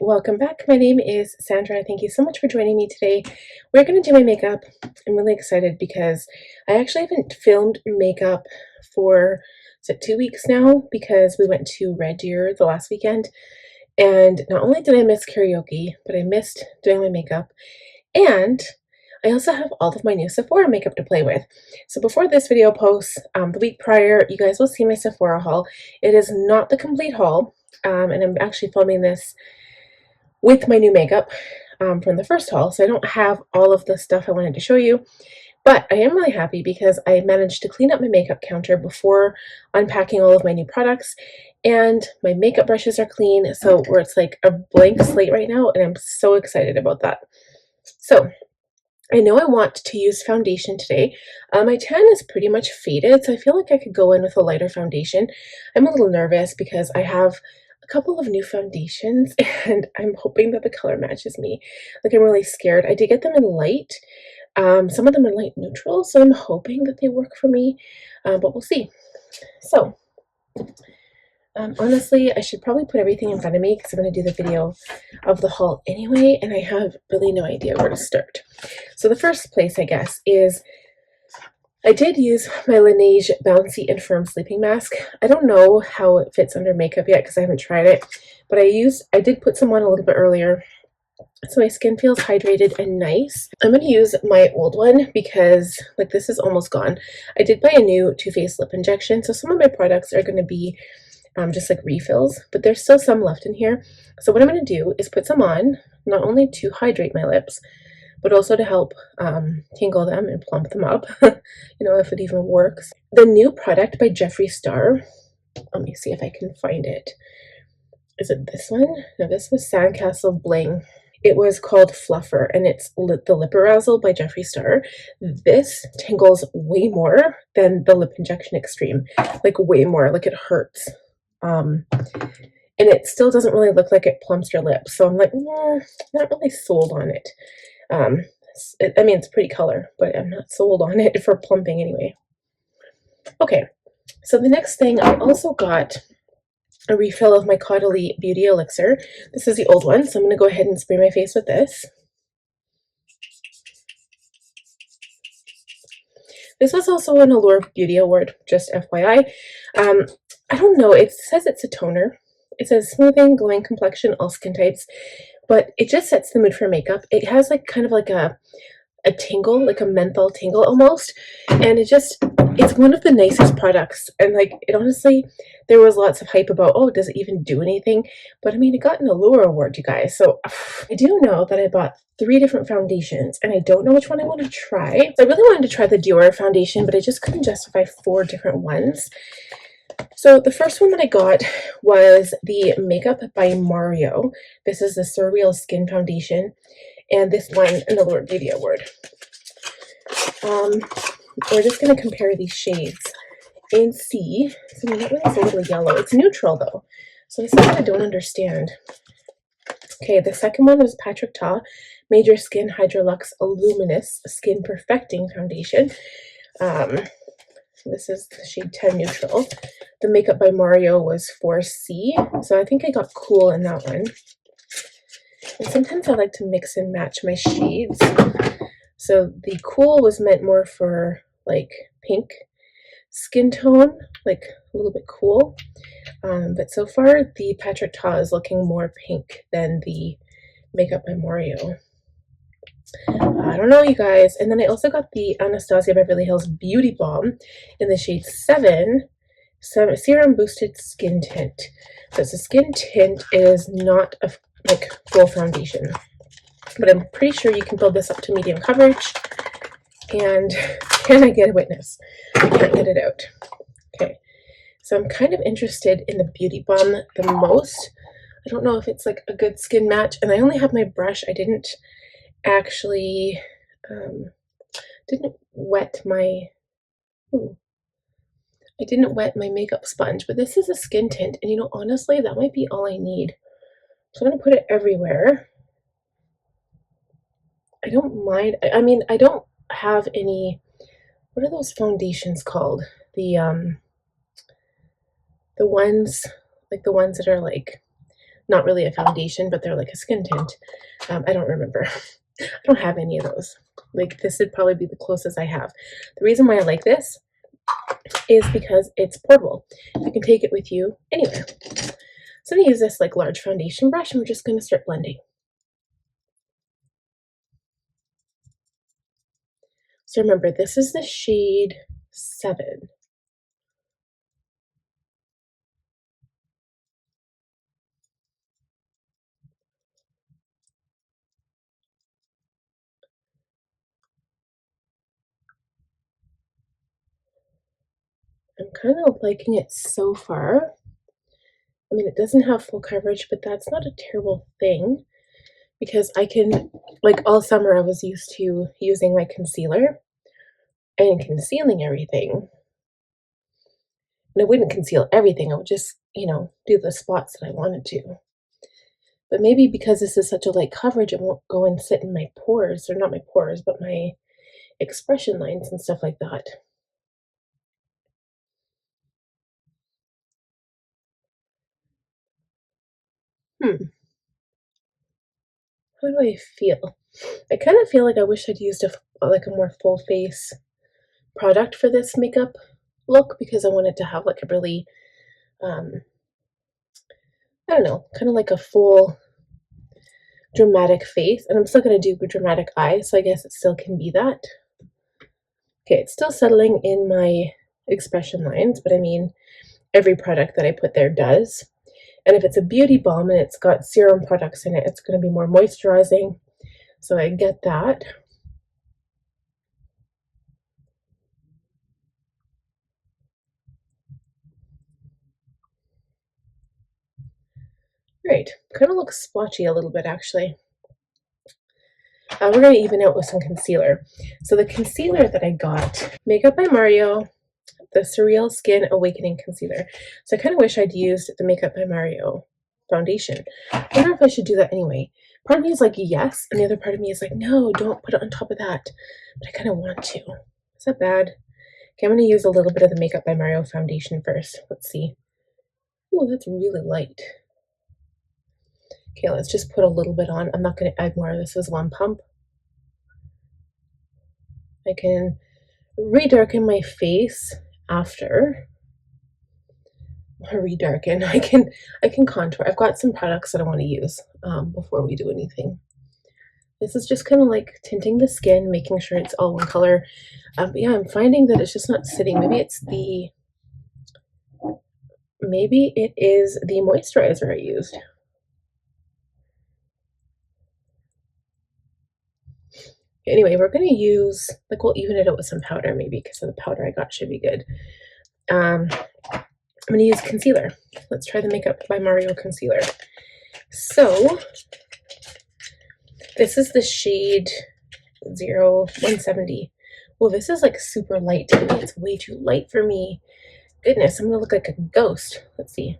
welcome back. My name is Sandra. Thank you so much for joining me today. We're going to do my makeup. I'm really excited because I actually haven't filmed makeup for, is it 2 weeks now? Because we went to Red Deer the last weekend. And not only did I miss karaoke, but I missed doing my makeup. And I also have all of my new Sephora makeup to play with. So before this video posts, the week prior, you guys will see my Sephora haul. It is not the complete haul. And I'm actually filming this with my new makeup from the first haul, so I don't have all of the stuff I wanted to show you, but I am really happy because I managed to clean up my makeup counter before unpacking all of my new products, and my makeup brushes are clean, so where it's like a blank slate right now, and I'm so excited about that. So I know I want to use foundation today. My tan is pretty much faded, so I feel like I could go in with a lighter foundation. I'm a little nervous because I have a couple of new foundations and I'm hoping that the color matches me. Like, I'm really scared. I did get them in light. Some of them are light neutral, so I'm hoping that they work for me, but we'll see. So honestly, I should probably put everything in front of me because I'm going to do the video of the haul anyway, and I have really no idea where to start. So the first place, I guess, is I did use my Lineage Bouncy and Firm Sleeping Mask. I don't know how it fits under makeup yet because I haven't tried it, but I did put some on a little bit earlier, so my skin feels hydrated and nice. I'm going to use my old one because, like, this is almost gone. I did buy a new Too Faced lip injection, so some of my products are going to be just like refills, but there's still some left in here. So what I'm going to do is put some on, not only to hydrate my lips, but also to help tingle them and plump them up, you know, if it even works. The new product by Jeffree Star, let me see if I can find it. Is it this one? No, this was Sandcastle Bling. It was called Fluffer, and it's the Lip Arousal by Jeffree Star. This tingles way more than the Lip Injection Extreme, like way more, like it hurts. And it still doesn't really look like it plumps your lips, so I'm like, not really sold on it. I mean, it's a pretty color, but I'm not sold on it for plumping anyway. Okay, so the next thing, I also got a refill of my Caudalie Beauty Elixir. This is the old one, so I'm going to go ahead and spray my face with this. This was also an Allure Beauty Award, just FYI. I don't know, it says it's a toner. It says smoothing, glowing complexion, all skin types, but it just sets the mood for makeup. It has like kind of like a tingle, like a menthol tingle almost, and it's one of the nicest products. And like, it honestly, there was lots of hype about, oh, does it even do anything? But I mean, it got an Allure Award, you guys. So I do know that I bought 3 different foundations, and I don't know which one I want to try. So I really wanted to try the Dior foundation, but I just couldn't justify 4 different ones. So the first one that I got was the Makeup by Mario. This is the Surrealskin foundation, and this won an Allure Beauty Award. We're just going to compare these shades and see. So that one is a little yellow. It's neutral though, so this is what I don't understand. Okay, the second one was Patrick Ta Major Skin Hydrolux Luminous Skin Perfecting Foundation. This is the shade 10 Neutral. The Makeup by Mario was 4C, so I think I got Cool in that one. And sometimes I like to mix and match my shades. So the Cool was meant more for like pink skin tone, like a little bit cool. But so far the Patrick Ta is looking more pink than the Makeup by Mario. I don't know, you guys. And then I also got the Anastasia Beverly Hills Beauty Balm in the shade 7 Serum Boosted Skin Tint. So it's a skin tint. It is not a like full foundation, but I'm pretty sure you can build this up to medium coverage. And can I get a witness? I can't get it out. Okay, so I'm kind of interested in the Beauty Balm the most. I don't know if it's like a good skin match, and I only have my brush. I didn't actually didn't wet my I didn't wet my makeup sponge, but this is a skin tint, and you know, honestly, that might be all I need. So I'm going to put it everywhere. I don't mind. I mean, I don't have any, what are those foundations called? The ones, like the ones that are like Not really a foundation, but they're like a skin tint. I don't remember. I don't have any of those. Like, this would probably be the closest I have. The reason why I like this is because it's portable. You can take it with you anywhere. So I'm going to use this like large foundation brush, and we're just going to start blending. So remember, this is the shade 7. I'm kind of liking it so far. I mean, it doesn't have full coverage, but that's not a terrible thing, because I can, like all summer I was used to using my concealer and concealing everything. And I wouldn't conceal everything, I would just, you know, do the spots that I wanted to. But maybe because this is such a light coverage, it won't go and sit in my pores, or not my pores, but my expression lines and stuff like that. How do I feel? I kind of feel like I wish I'd used like a more full face product for this makeup look, because I wanted to have like a really, I don't know, kind of like a full dramatic face. And I'm still going to do dramatic eyes, so I guess it still can be that. Okay, it's still settling in my expression lines, but I mean, every product that I put there does. And if it's a beauty balm and it's got serum products in it, it's going to be more moisturizing. So I get that. Right, kind of looks splotchy a little bit actually. We're going to even out with some concealer. So the concealer that I got, Makeup by Mario, the Surrealskin Awakening Concealer. So I kind of wish I'd used the Makeup by Mario foundation. I wonder if I should do that anyway. Part of me is like, yes, and the other part of me is like, no, don't put it on top of that. But I kind of want to. Is that bad? Okay, I'm going to use a little bit of the Makeup by Mario foundation first. Let's see. Oh, that's really light. Okay, let's just put a little bit on. I'm not going to add more. This is one pump. I can redarken my face after. Redarken. I can contour. I've got some products that I want to use before we do anything. This is just kind of like tinting the skin, making sure it's all one color. But yeah, I'm finding that it's just not sitting. Maybe it is the moisturizer I used. Anyway, we're going to use, like, we'll even it out with some powder maybe, because of the powder I got should be good. I'm going to use concealer. Let's try the Makeup by Mario concealer. So this is the shade 170. Well, this is like super light to me. It's way too light for me. Goodness, I'm going to look like a ghost. Let's see.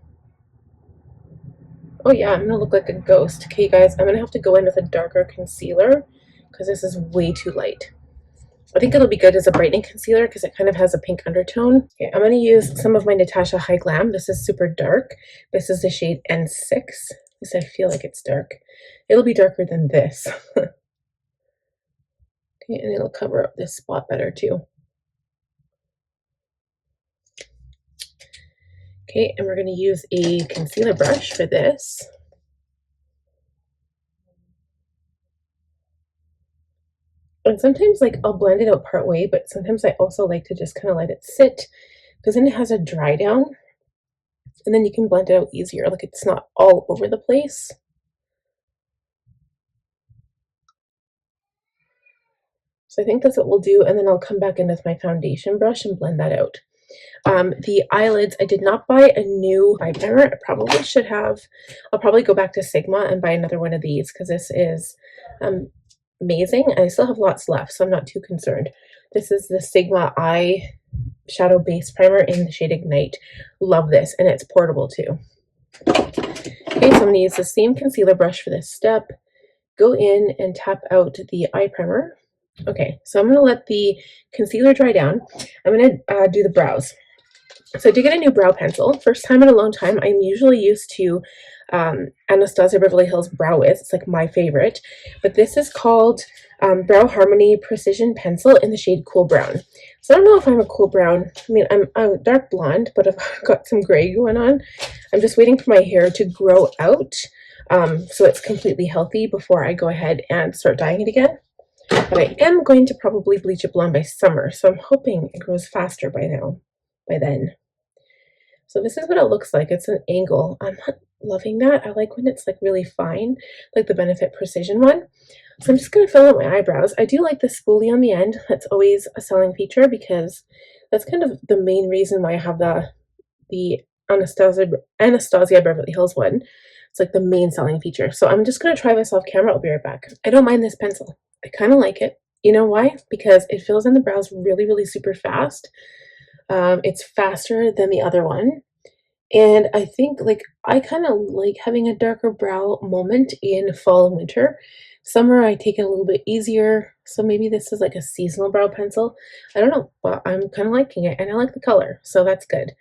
Oh yeah, I'm going to look like a ghost. Okay, guys, I'm going to have to go in with a darker concealer because this is way too light. I think it'll be good as a brightening concealer because it kind of has a pink undertone. Okay, I'm going to use some of my Natasha HY-Glam. This is super dark. This is the shade N6. At least I feel like it's dark. It'll be darker than this. Okay, and it'll cover up this spot better too. Okay, and we're going to use a concealer brush for this. And sometimes, like, I'll blend it out part way, but sometimes I also like to just kind of let it sit, because then it has a dry down, and then you can blend it out easier. Like, it's not all over the place. So I think that's what we'll do, and then I'll come back in with my foundation brush and blend that out. The eyelids, I did not buy a new eye primer. I probably should have. I'll probably go back to Sigma and buy another one of these, because this is amazing. I still have lots left, so I'm not too concerned. This is the Sigma Eyeshadow Base Primer in the shade Ignite. Love this, and it's portable too. Okay, so I'm going to use the same concealer brush for this step. Go in and tap out the eye primer. Okay, so I'm going to let the concealer dry down. I'm going to do the brows. So I did get a new brow pencil. First time in a long time. I'm usually used to Anastasia Beverly Hills Brow Wiz. It's like my favorite. But this is called Brow Harmony Precision Pencil in the shade Cool Brown. So I don't know if I'm a cool brown. I mean, I'm a dark blonde, but I've got some gray going on. I'm just waiting for my hair to grow out so it's completely healthy before I go ahead and start dyeing it again. But I am going to probably bleach it blonde by summer, so I'm hoping it grows faster by then. So this is what it looks like. It's an angle. I'm not loving that. I like when it's like really fine, like the Benefit Precision one. So I'm just going to fill out my eyebrows. I do like the spoolie on the end. That's always a selling feature because that's kind of the main reason why I have the Anastasia Beverly Hills one. It's like the main selling feature. So I'm just going to try this off camera. I'll be right back. I don't mind this pencil. I kind of like it. You know why? Because it fills in the brows really, really super fast. It's faster than the other one. And I think like I kind of like having a darker brow moment in fall and winter. Summer I take it a little bit easier. So maybe this is like a seasonal brow pencil. I don't know, but I'm kind of liking it and I like the color. So that's good.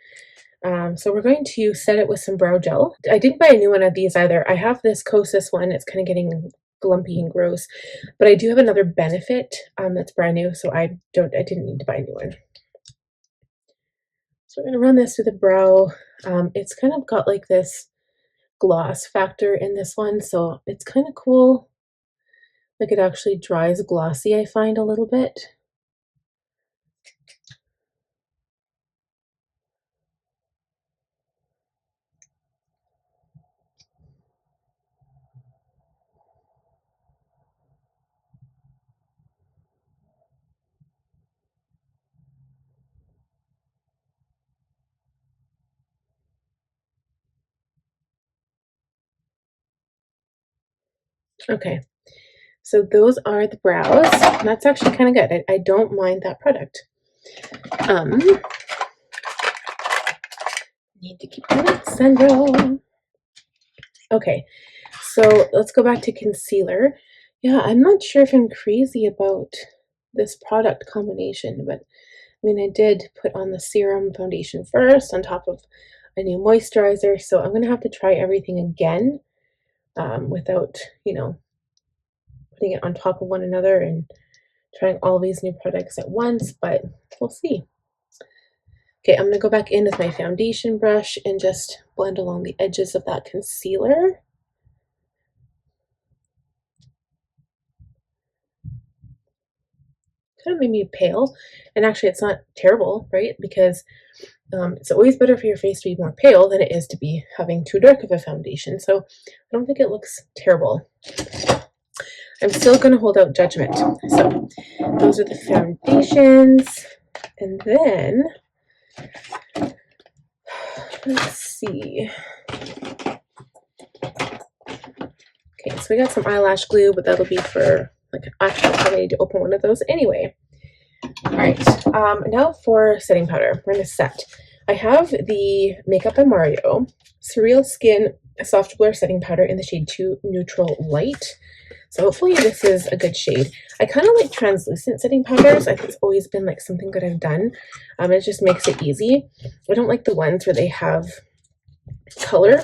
So we're going to set it with some brow gel. I didn't buy a new one of these either. I have this Kosas one. It's kind of getting glumpy and gross, but I do have another Benefit that's brand new, so I didn't need to buy a new one. So we're going to run this through the brow. It's kind of got like this gloss factor in this one, so it's kind of cool. Like it actually dries glossy, I find, a little bit. Okay, so those are the brows. That's actually kind of good. I don't mind that product. Need to keep doing it, Sandra. Okay, so let's go back to concealer. Yeah, I'm not sure if I'm crazy about this product combination, but I mean, I did put on the Serum foundation first on top of a new moisturizer, so I'm going to have to try everything again without, you know, putting it on top of one another and trying all these new products at once, but we'll see. Okay, I'm going to go back in with my foundation brush and just blend along the edges of that concealer. Kind of made me pale, and actually it's not terrible, right? Because it's always better for your face to be more pale than it is to be having too dark of a foundation. So I don't think it looks terrible. I'm still going to hold out judgment. So those are the foundations. And then, let's see. Okay, so we got some eyelash glue, but that'll be for, like, actually I need to open one of those anyway. All right, now for setting powder. We're going to set. I have the Makeup by Mario Surrealskin Soft Blur Setting Powder in the shade 2 Neutral Light. So hopefully this is a good shade. I kind of like translucent setting powders. I think it's always been like something good I've done. It just makes it easy. I don't like the ones where they have color,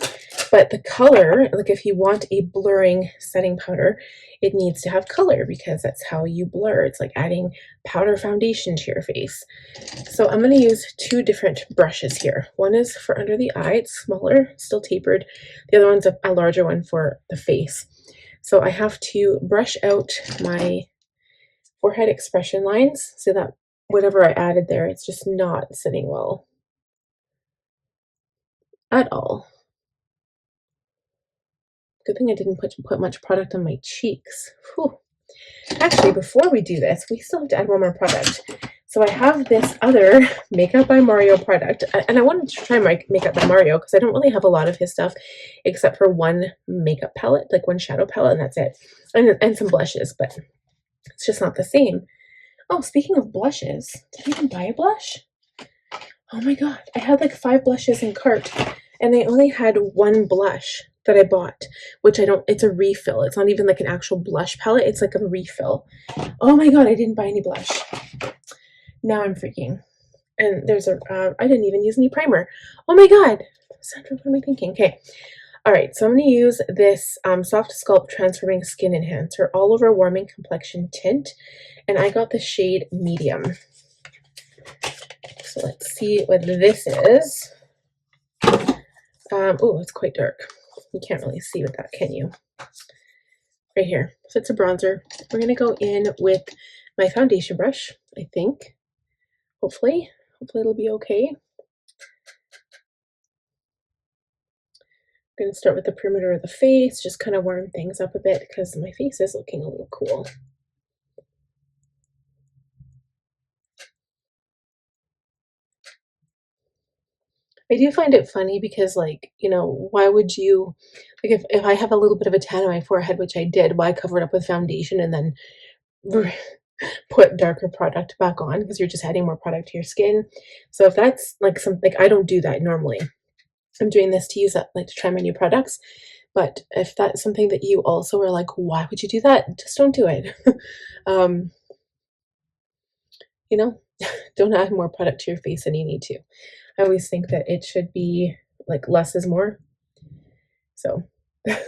but the color, like if you want a blurring setting powder, it needs to have color because that's how you blur. It's like adding powder foundation to your face. So I'm going to use two different brushes here. One is for under the eye. It's smaller, still tapered. The other one's a larger one for the face. So I have to brush out my forehead expression lines so that whatever I added there, it's just not sitting well at all. Good thing I didn't put much product on my cheeks. Whew. Actually, before we do this, we still have to add one more product. So I have this other Makeup by Mario product, and I wanted to try my Makeup by Mario because I don't really have a lot of his stuff except for one makeup palette, like one shadow palette, and that's it. And some blushes, but it's just not the same. Oh, speaking of blushes, did I even buy a blush? Oh my god, I had like 5 blushes in cart, and they only had one blush that I bought, which I don't, it's a refill. It's not even like an actual blush palette. It's like a refill. Oh my god, I didn't buy any blush. Now I'm freaking. And there's a, I didn't even use any primer. Oh my god. Sandra, what am I thinking? Okay. All right, so I'm going to use this Soft Sculpt Transforming Skin Enhancer All Over Warming Complexion Tint, and I got the shade Medium. So let's see what this is. Oh, it's quite dark. You can't really see with that, can you? Right here. So it's a bronzer. We're going to go in with my foundation brush, I think. Hopefully it'll be okay. I'm going to start with the perimeter of the face, just kind of warm things up a bit because my face is looking a little cool. I do find it funny because, like, you know, why would you, like, if I have a little bit of a tan on my forehead, which I did, why cover it up with foundation and then put darker product back on, because you're just adding more product to your skin. So if that's like something, like, I don't do that normally. I'm doing this to use that, like, to try my new products. But if that's something that you also are like, why would you do that? Just don't do it. You know, don't add more product to your face than you need to. I always think that it should be like less is more. So it's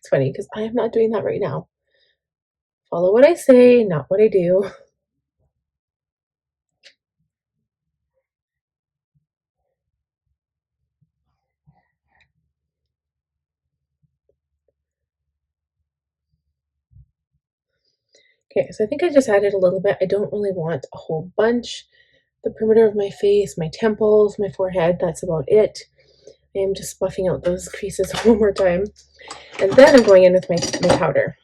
funny because I am not doing that right now. Follow what I say, not what I do. Okay, so I think I just added a little bit. I don't really want a whole bunch. The perimeter of my face, my temples, my forehead, that's about it. I am just buffing out those creases one more time. And then I'm going in with my powder.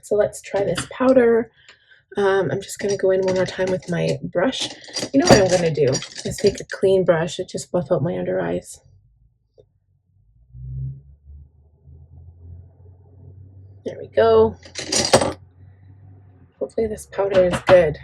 So let's try this powder. I'm just going to go in one more time with my brush. You know what I'm going to do is take a clean brush and just buff out my under eyes. There we go. Hopefully this powder is good.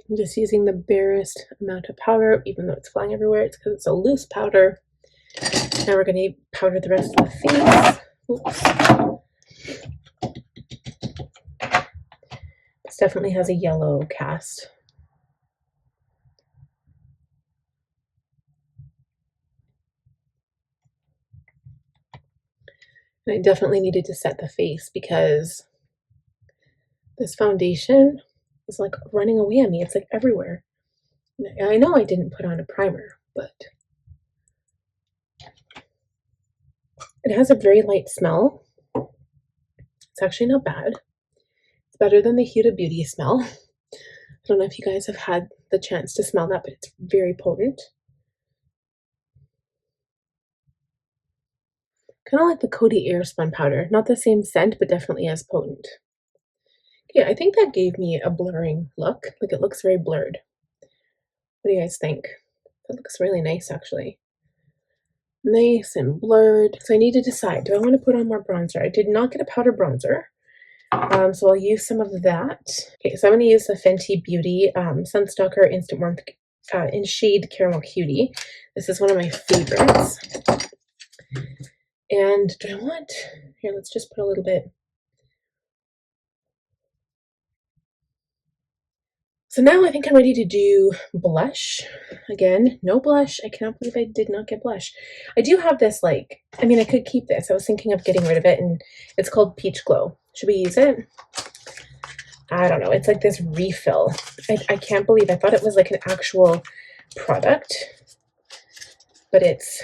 I'm just using the barest amount of powder, even though it's flying everywhere. It's because it's a loose powder. Now we're going to powder the rest of the face. Oops. This definitely has a yellow cast. And I definitely needed to set the face because this foundation is like running away on me. It's like everywhere. I know I didn't put on a primer, but it has a very light smell. It's actually not bad. It's better than the Huda Beauty smell. I don't know if you guys have had the chance to smell that, but it's very potent. Kind of like the Caudalie Airspun powder. Not the same scent, but definitely as potent. Yeah, I think that gave me a blurring look. Like, it looks very blurred. What do you guys think? That looks really nice, actually. Nice and blurred. So I need to decide, do I want to put on more bronzer? I did not get a powder bronzer. So I'll use some of that. Okay, so I'm going to use the Fenty Beauty Stalk'r Instant Warmth in shade Caramel Cutie. This is one of my favorites. And do I want, here, let's just put a little bit. So now I think I'm ready to do blush. Again, no blush. I cannot believe I did not get blush. I do have this, like, I mean, I could keep this. I was thinking of getting rid of it, and it's called Peach Glow. Should we use it? I don't know. It's like this refill. I can't believe I thought it was like an actual product, but it's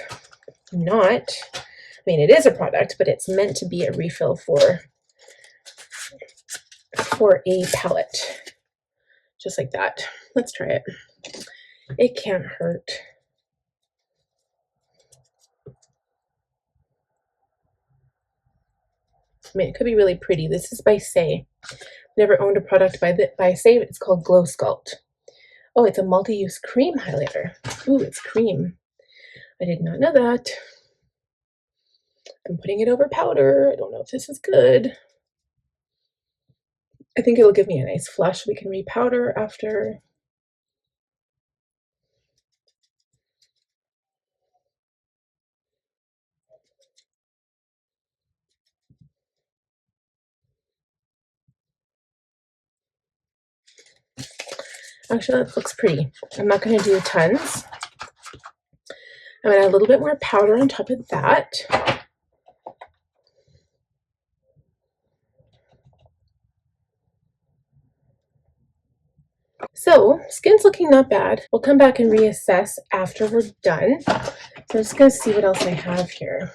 not. I mean, it is a product, but it's meant to be a refill for a palette. Just like that. Let's try it. It can't hurt. I mean, it could be really pretty. This is by Say. Never owned a product by Say. It's called Glow Sculpt. Oh, it's a multi-use cream highlighter. Ooh, it's cream. I did not know that. I'm putting it over powder. I don't know if this is good. I think it'll give me a nice flush. We can repowder after. Actually, that looks pretty. I'm not going to do tons. I'm going to add a little bit more powder on top of that. So, skin's looking not bad. We'll come back and reassess after we're done. So I'm just going to see what else I have here.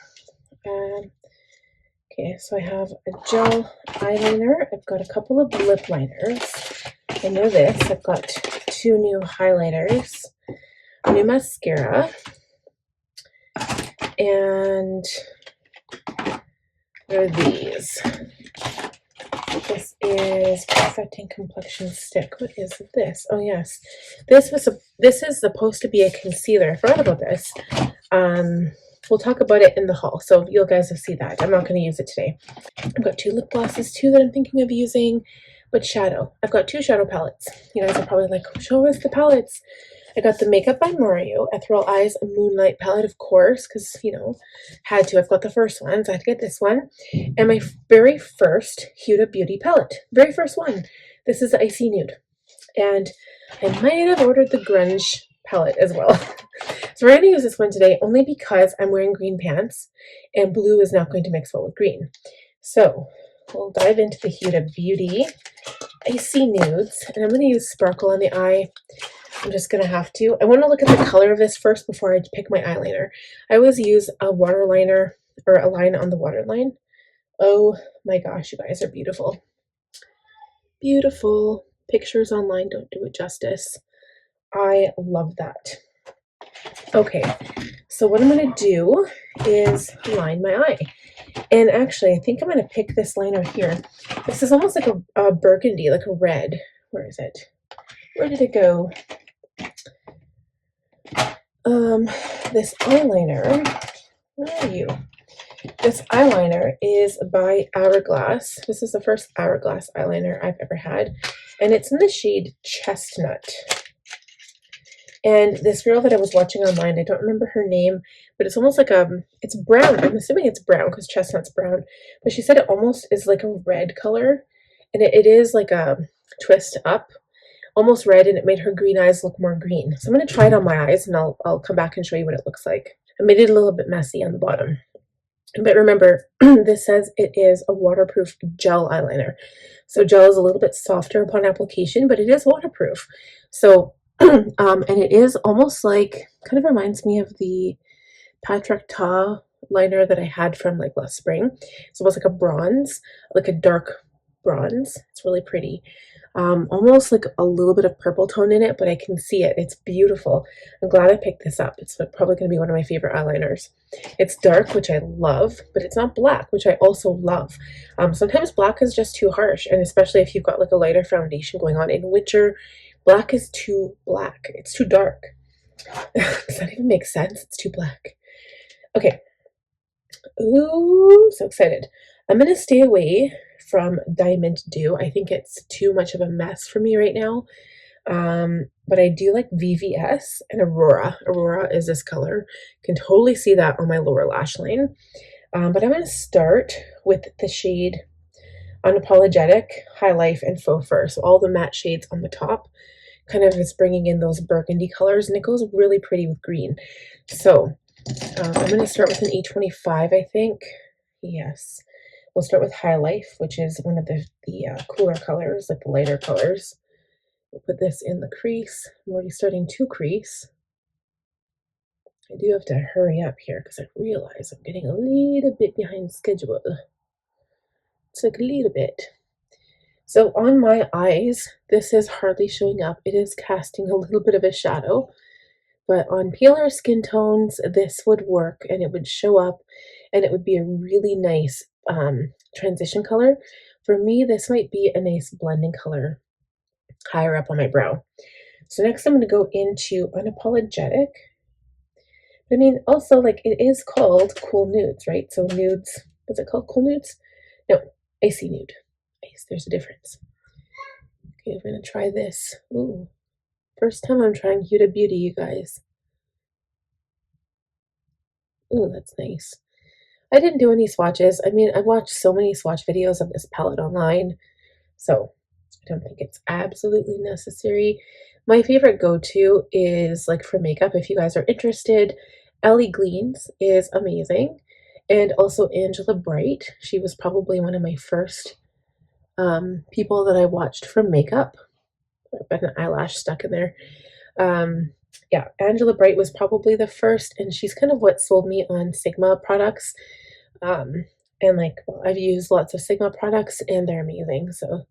Okay, so I have a gel eyeliner. I've got a couple of lip liners. I know this. I've got 2 new highlighters, a new mascara, and what are these? This is Perfecting Complexion Stick. What is this? Oh yes, this is supposed to be a concealer. I forgot about this. We'll talk about it in the haul, so you guys will see that. I'm not going to use it today. I've got 2 lip glosses too that I'm thinking of using, but shadow. I've got 2 shadow palettes. You guys are probably like, show us the palettes. I got the Makeup by Mario Ethereal Eyes Moonlight palette, of course, because, you know, had to. I've got the first one, so I had to get this one. And my very first Huda Beauty palette. Very first one. This is the Icy Nude. And I might have ordered the Grunge palette as well. So we're going to use this one today only because I'm wearing green pants and blue is not going to mix well with green. So we'll dive into the Huda Beauty Icy Nudes, and I'm going to use sparkle on the eye. I'm just going to have to. I want to look at the color of this first before I pick my eyeliner. I always use a waterliner or a line on the waterline. Oh my gosh, you guys are beautiful. Beautiful. Pictures online don't do it justice. I love that. Okay, so what I'm going to do is line my eye. And actually, I think I'm going to pick this liner here. This is almost like a burgundy, like a red. Where is it? Where did it go? This eyeliner, where are you? This eyeliner is by Hourglass. This is the first Hourglass eyeliner I've ever had. And it's in the shade Chestnut. And this girl that I was watching online, I don't remember her name, but it's almost like it's brown. I'm assuming it's brown because chestnut's brown. But she said it almost is like a red color. And it is like a twist up, almost red, and it made her green eyes look more green. So I'm going to try it on my eyes, and I'll come back and show you what it looks like. I made it a little bit messy on the bottom. But remember, this says it is a waterproof gel eyeliner. So gel is a little bit softer upon application, but it is waterproof. So and it is almost like, kind of reminds me of the Patrick Ta liner that I had from like last spring. It's almost like a bronze, like a dark bronze. It's really pretty. Almost like a little bit of purple tone in it, but I can see it. It's beautiful. I'm glad I picked this up. It's probably going to be one of my favorite eyeliners. It's dark, which I love, but it's not black, which I also love. Sometimes black is just too harsh, and especially if you've got like a lighter foundation going on in winter, black is too black. It's too dark. Does that even make sense? It's too black. Okay. Ooh, so excited. I'm going to stay away from Diamond Dew. I think it's too much of a mess for me right now. But I do like VVS and Aurora. Aurora is this color. You can totally see that on my lower lash line. But I'm going to start with the shade Unapologetic, High Life, and Faux Fur. So all the matte shades on the top kind of is bringing in those burgundy colors, and it goes really pretty with green. So I'm going to start with an E25, I think. Yes. We'll start with High Life, which is one of the cooler colors, like the lighter colors. We'll put this in the crease. I'm already starting to crease. I do have to hurry up here because I realize I'm getting a little bit behind schedule. It's like a little bit. So on my eyes, this is hardly showing up. It is casting a little bit of a shadow. But on paler skin tones, this would work and it would show up and it would be a really nice transition color. For me, this might be a nice blending color higher up on my brow. So next I'm going to go into Unapologetic. I mean, also, like, it is called Cool Nudes, right? So nudes, what's it called? Cool Nudes? No, Icy Nude. There's a difference. Okay, I'm going to try this. Ooh. First time I'm trying Huda Beauty, you guys. Ooh, that's nice. I didn't do any swatches. I mean, I watched so many swatch videos of this palette online, so I don't think it's absolutely necessary. My favorite go-to is like for makeup, if you guys are interested, Ellie Gleans is amazing. And also Angela Bright. She was probably one of my first people that I watched for makeup. I've got an eyelash stuck in there. Yeah, Angela Bright was probably the first, and she's kind of what sold me on Sigma products. And like, well, I've used lots of Sigma products and they're amazing. So,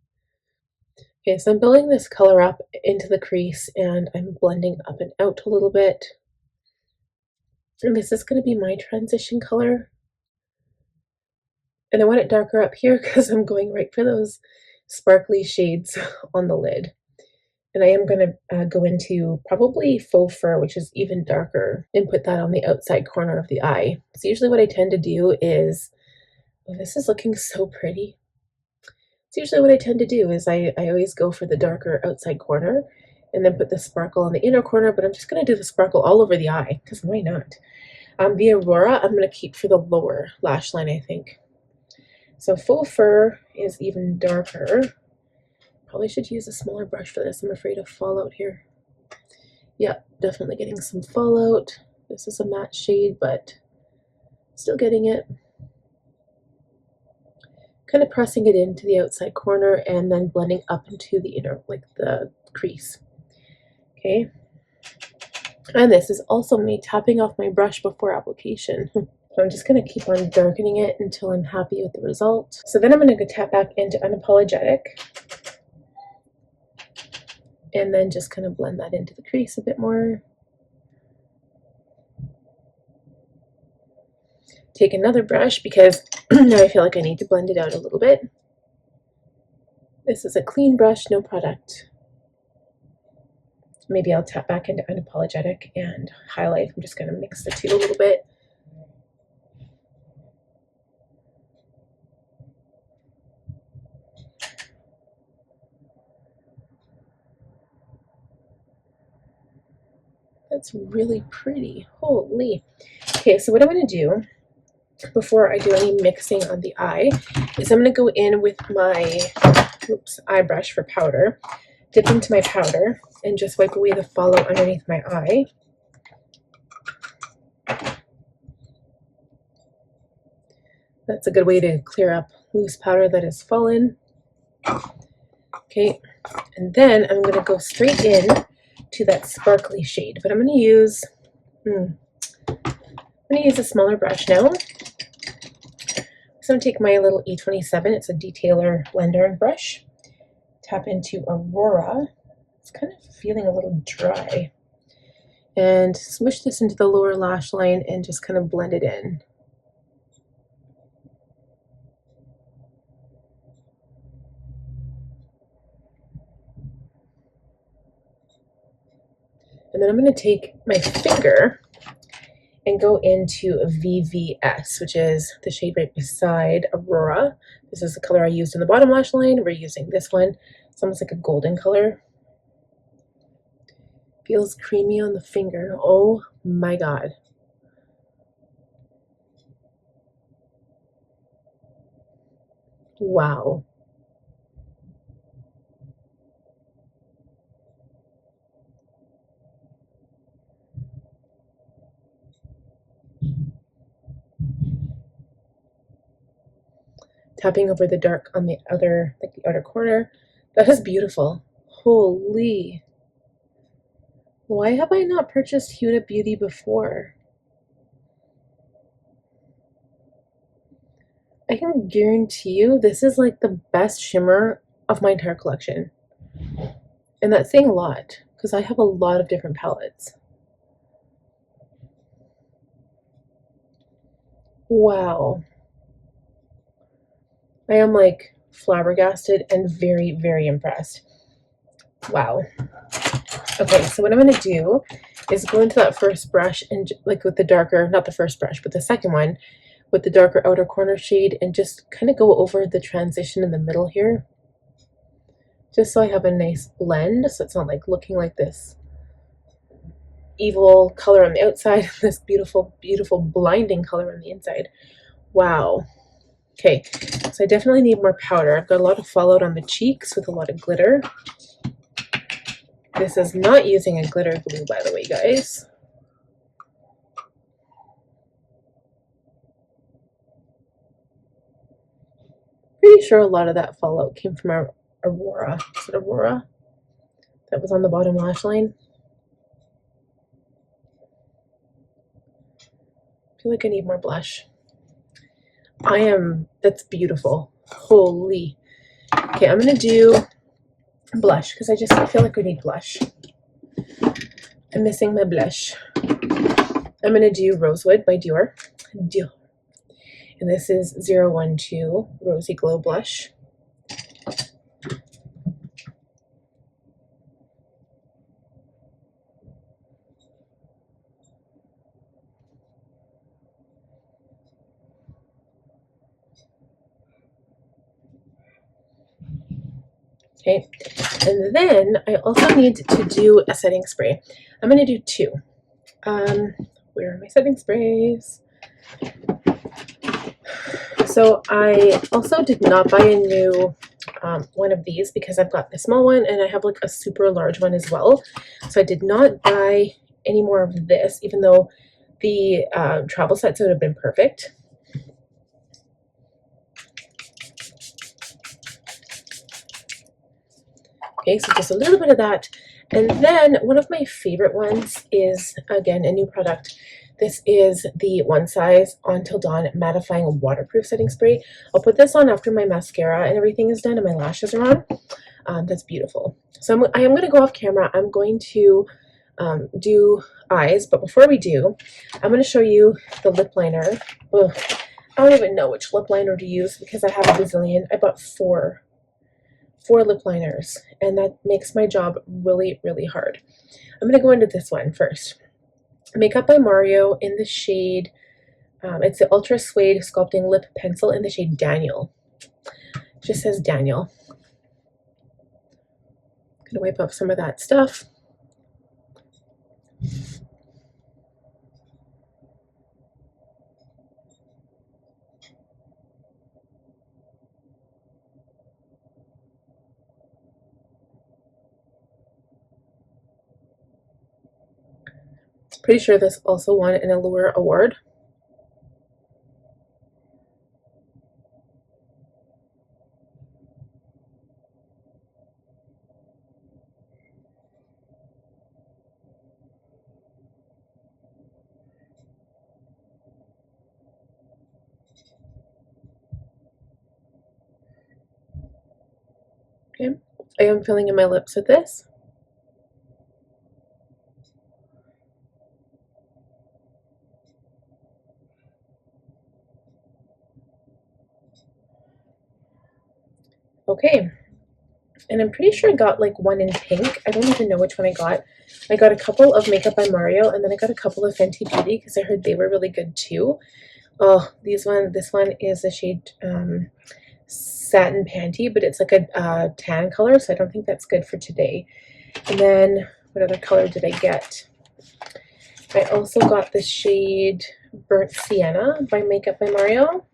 okay, so I'm building this color up into the crease and I'm blending up and out a little bit. And this is going to be my transition color. And I want it darker up here because I'm going right for those sparkly shades on the lid. And I am going to go into probably faux fur, which is even darker, and put that on the outside corner of the eye. So usually what I tend to do is, oh, this is looking so pretty. So usually what I tend to do is I always go for the darker outside corner and then put the sparkle on the inner corner, but I'm just going to do the sparkle all over the eye, because why not? The Aurora I'm going to keep for the lower lash line, I think. So faux fur is even darker. Probably should use a smaller brush for this. I'm afraid of fallout here. Yeah, definitely getting some fallout. This is a matte shade, but still getting it. Kind of pressing it into the outside corner and then blending up into the inner, like the crease. Okay. And this is also me tapping off my brush before application. So I'm just going to keep on darkening it until I'm happy with the result. So then I'm going to tap back into Unapologetic. And then just kind of blend that into the crease a bit more. Take another brush because now I feel like I need to blend it out a little bit. This is a clean brush, no product. Maybe I'll tap back into Unapologetic and highlight. I'm just going to mix the two a little bit. That's really pretty. Holy. Okay, so what I'm going to do before I do any mixing on the eye is I'm going to go in with my eye brush for powder, dip into my powder, and just wipe away the fallout underneath my eye. That's a good way to clear up loose powder that has fallen. Okay, and then I'm going to go straight in to that sparkly shade, but I'm going to use a smaller brush now. So I'm going to take my little E27, it's a detailer blender brush, tap into Aurora. It's kind of feeling a little dry, and smush this into the lower lash line and just kind of blend it in. And then I'm going to take my finger and go into a VVS, which is the shade right beside Aurora. This is the color I used in the bottom lash line. We're using this one. It's almost like a golden color. Feels creamy on the finger. Oh my God. Wow. Tapping over the dark on the other, like the outer corner. That is beautiful. Holy. Why have I not purchased Huda Beauty before? I can guarantee you this is like the best shimmer of my entire collection. And that's saying a lot because I have a lot of different palettes. Wow. I am like flabbergasted and very, very impressed. Wow. Okay, so what I'm going to do is go into that first brush and like with the darker, not the first brush, but the second one with the darker outer corner shade and just kind of go over the transition in the middle here. Just so I have a nice blend, so it's not like looking like this evil color on the outside, this beautiful, beautiful blinding color on the inside. Wow. Okay, so I definitely need more powder. I've got a lot of fallout on the cheeks with a lot of glitter. This is not using a glitter glue, by the way, guys. Pretty sure a lot of that fallout came from our Aurora. Is it Aurora? That was on the bottom lash line. I feel like I need more blush. That's beautiful. Holy. Okay, I'm gonna do blush because I feel like we need blush. I'm missing my blush. I'm gonna do Rosewood by Dior. And this is 012 Rosy Glow Blush. Okay, and then I also need to do a setting spray. I'm going to do two. Where are my setting sprays? So I also did not buy a new one of these because I've got the small one and I have like a super large one as well. So I did not buy any more of this, even though the travel sets would have been perfect. Okay, so just a little bit of that. And then one of my favorite ones is, again, a new product. This is the One Size On Till Dawn Mattifying Waterproof Setting Spray. I'll put this on after my mascara and everything is done and my lashes are on. That's beautiful. So I am going to go off camera. I'm going to do eyes, but before we do, I'm going to show you the lip liner. Ugh, I don't even know which lip liner to use because I have a bazillion. I bought four lip liners, and that makes my job really, really hard. I'm going to go into this one first. Makeup by Mario in the shade, it's the Ultra Suede Sculpting Lip Pencil in the shade Daniel. It just says Daniel. I'm going to wipe up some of that stuff. Pretty sure this also won an Allure award. Okay, I am filling in my lips with this. Okay, and I'm pretty sure I got like one in pink. I don't even know which one I got. I got a couple of Makeup by Mario, and then I got a couple of Fenty Beauty because I heard they were really good too. Oh, this one is the shade Satin Panty, but it's like a tan color, so I don't think that's good for today. And then what other color did I get? I also got the shade Burnt Sienna by Makeup by Mario.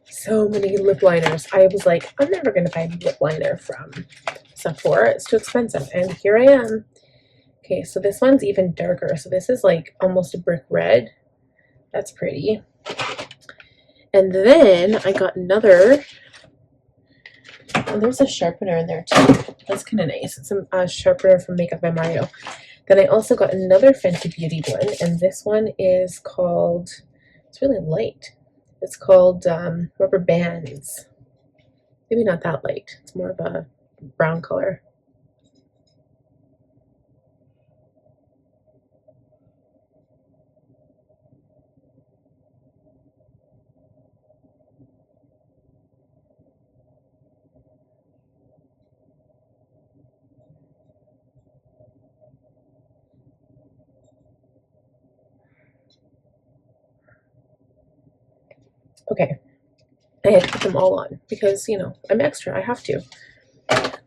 So many lip liners. I was like, I'm never going to buy a lip liner from Sephora. It's too expensive. And here I am. Okay, so this one's even darker. So this is like almost a brick red. That's pretty. And then I got another. And there's a sharpener in there too. That's kind of nice. It's a sharpener from Makeup by Mario. Then I also got another Fenty Beauty one. And this one is called, it's really light. It's called Rubber Bands. Maybe not that light. It's more of a brown color. Okay, I had to put them all on because, you know, I'm extra. I have to.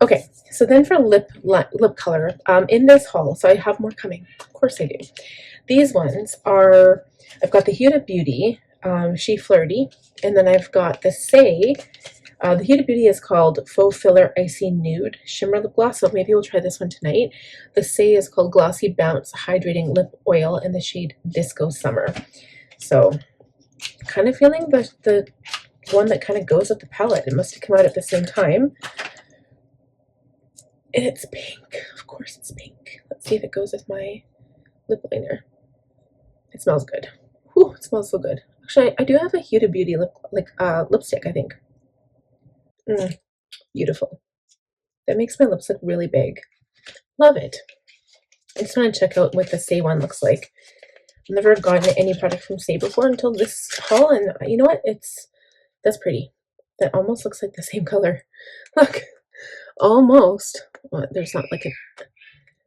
Okay, so then for lip color, in this haul, so I have more coming. Of course I do. These ones are, I've got the Huda Beauty, She Flirty, and then I've got the Say The Huda Beauty is called Faux Filler Icy Nude Shimmer Lip Gloss, so maybe we'll try this one tonight. The Say is called Glossy Bounce Hydrating Lip Oil in the shade Disco Summer. So, kind of feeling the one that kind of goes with the palette. It must have come out at the same time. And it's pink. Of course it's pink. Let's see if it goes with my lip liner. It smells good. Whew, it smells so good. Actually, I do have a Huda Beauty lipstick, I think. Beautiful. That makes my lips look really big. Love it. I just want to check out what the Say one looks like. I've never gotten any product from Say before until this haul, and you know what? That's pretty. That almost looks like the same color. Look, almost. Well, there's not like a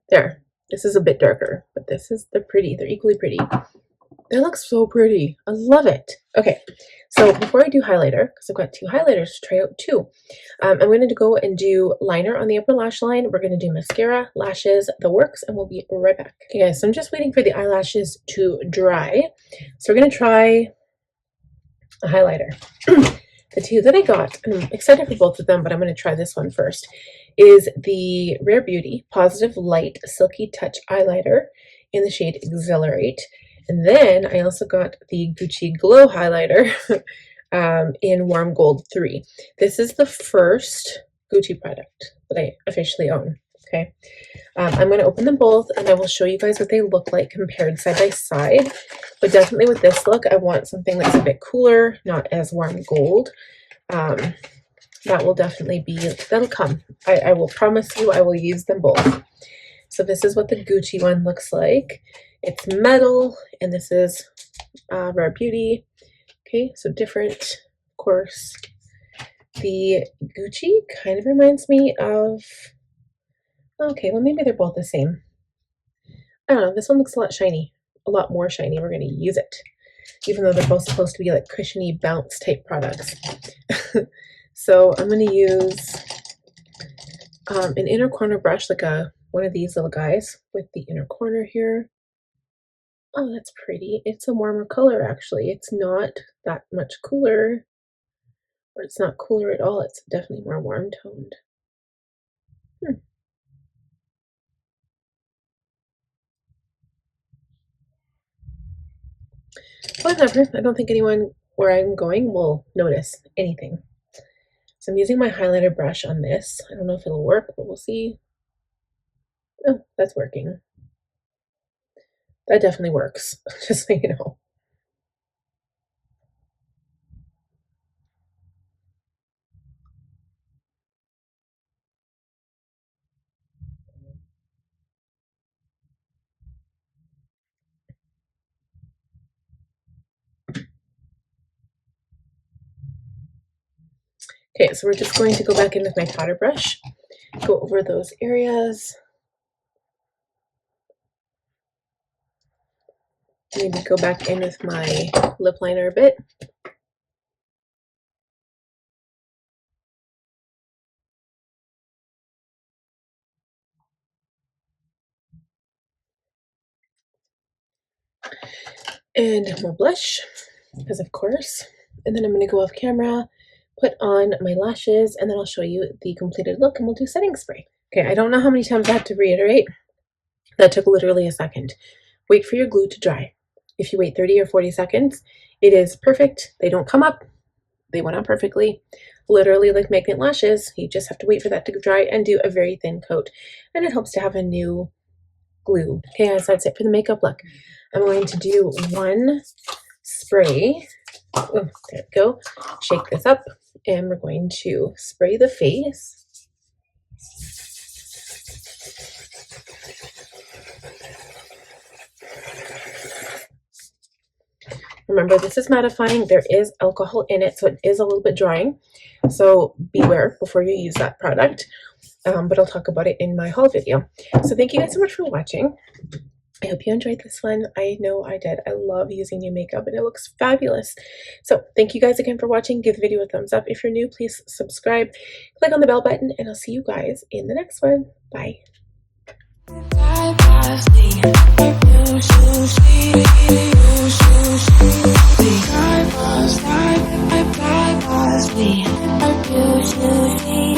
there. This is a bit darker, but they're pretty. They're equally pretty. That looks so pretty. I love it. Okay, so before I do highlighter, because I've got two highlighters to try out too, I'm going to go and do liner on the upper lash line. We're going to do mascara, lashes, the works, and we'll be right back. Okay guys, so I'm just waiting for the eyelashes to dry. So we're going to try a highlighter. The two that I got, and I'm excited for both of them, but I'm going to try this one first, is the Rare Beauty Positive Light Silky Touch Highlighter in the shade Exhilarate. And then I also got the Gucci Glow Highlighter in Warm Gold 3. This is the first Gucci product that I officially own. Okay, I'm going to open them both and I will show you guys what they look like compared side by side. But definitely with this look, I want something that's a bit cooler, not as warm gold. That will definitely be, that'll come. I will promise you I will use them both. So this is what the Gucci one looks like. It's metal, and this is Rare Beauty. Okay, so different, of course. The Gucci kind of reminds me of, okay, well maybe they're both the same. I don't know, this one looks a lot shiny, a lot more shiny. We're going to use it, even though they're both supposed to be like cushiony bounce type products. So I'm going to use an inner corner brush, like one of these little guys with the inner corner here. Oh, that's pretty. It's a warmer color, actually. It's not that much cooler, or it's not cooler at all. It's definitely more warm toned. Whatever. I don't think anyone where I'm going will notice anything. So I'm using my highlighter brush on this. I don't know if it'll work, but we'll see. Oh, that's working. That definitely works, just so you know. Okay, so we're just going to go back in with my powder brush, go over those areas. Maybe go back in with my lip liner a bit. And more blush, because of course. And then I'm going to go off camera, put on my lashes, and then I'll show you the completed look, and we'll do setting spray. Okay, I don't know how many times I have to reiterate. That took literally a second. Wait for your glue to dry. If you wait 30 or 40 seconds, it is perfect. They don't come up. They went on perfectly. Literally like magnet lashes. You just have to wait for that to dry and do a very thin coat. And it helps to have a new glue. Okay, so that's it for the makeup look. I'm going to do one spray. Oh, there we go. Shake this up. And we're going to spray the face. Remember, this is mattifying. There is alcohol in it, so it is a little bit drying. So beware before you use that product. But I'll talk about it in my haul video. So thank you guys so much for watching. I hope you enjoyed this one. I know I did. I love using new makeup and it looks fabulous. So thank you guys again for watching. Give the video a thumbs up. If you're new, please subscribe. Click on the bell button and I'll see you guys in the next one. Bye. You beauty, a beauty.